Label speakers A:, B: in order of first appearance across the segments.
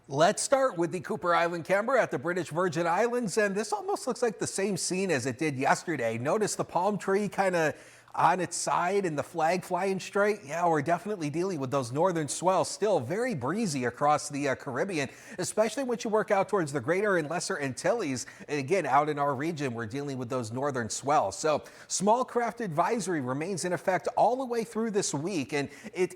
A: Let's start with the Cooper Island camera at the British Virgin Islands, and this almost looks like the same scene as it did yesterday. Notice the palm tree kind of on its side and the flag flying straight. Yeah, we're definitely dealing with those northern swells. Still very breezy across the Caribbean, especially once you work out towards the Greater and Lesser Antilles. And again, out in our region, we're dealing with those northern swells. So small craft advisory remains in effect all the way through this week, and it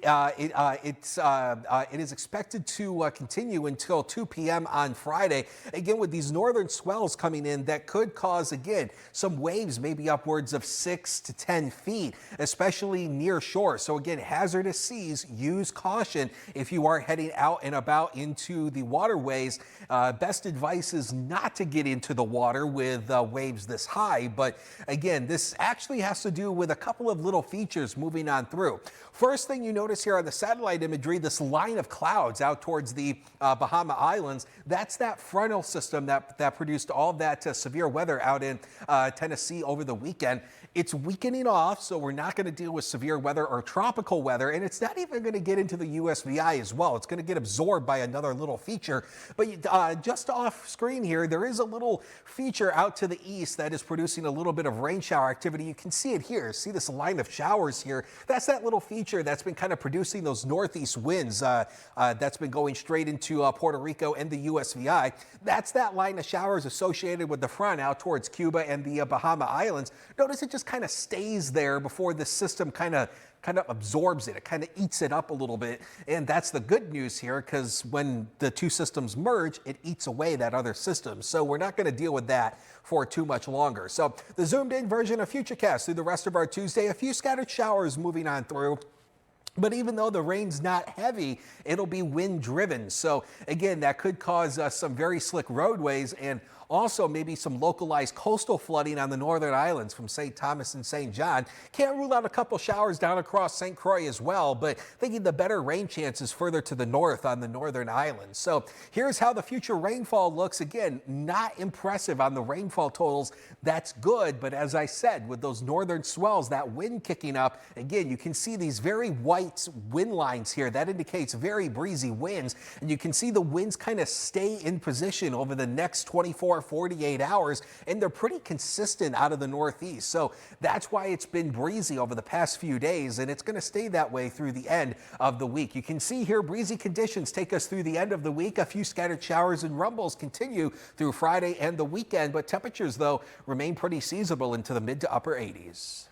A: is expected to continue until 2 p.m. on Friday. Again, with these northern swells coming in, that could cause, again, some waves maybe upwards of 6 to 10 feet, especially near shore. So again, hazardous seas, use caution if you are heading out and about into the waterways. Best advice is not to get into the water with waves this high. But again, this actually has to do with a couple of little features moving on through. First thing you notice here on the satellite imagery, this line of clouds out towards the Bahama Islands, that's that frontal system that produced all of that severe weather out in Tennessee over the weekend. It's weakening off, so we're not going to deal with severe weather or tropical weather, and it's not even going to get into the USVI as well. It's going to get absorbed by another little feature. But just off screen here, there is a little feature out to the east that is producing a little bit of rain shower activity. You can see it here. See this line of showers here? That's that little feature that's been kind of producing those northeast winds that's been going straight into Puerto Rico and the USVI. That's that line of showers associated with the front out towards Cuba and the Bahama Islands. Notice it just kind of stays there before the system kind of absorbs it. It kind of eats it up a little bit. And that's the good news here, because when the two systems merge, it eats away that other system. So we're not going to deal with that for too much longer. So the zoomed in version of Futurecast through the rest of our Tuesday, a few scattered showers moving on through. But even though the rain's not heavy, it'll be wind driven. So again, that could cause some very slick roadways and also maybe some localized coastal flooding on the northern islands from St. Thomas and St. John. Can't rule out a couple showers down across St. Croix as well, but thinking the better rain chances further to the north on the northern islands. So here's how the future rainfall looks. Again, not impressive on the rainfall totals. That's good, but as I said, with those northern swells, that wind kicking up, again, you can see these very white wind lines here. That indicates very breezy winds, and you can see the winds kind of stay in position over the next 48 hours, and they're pretty consistent out of the northeast. So that's why it's been breezy over the past few days, and it's going to stay that way through the end of the week. You can see here breezy conditions take us through the end of the week. A few scattered showers and rumbles continue through Friday and the weekend, but temperatures, though, remain pretty seasonable into the mid to upper 80s.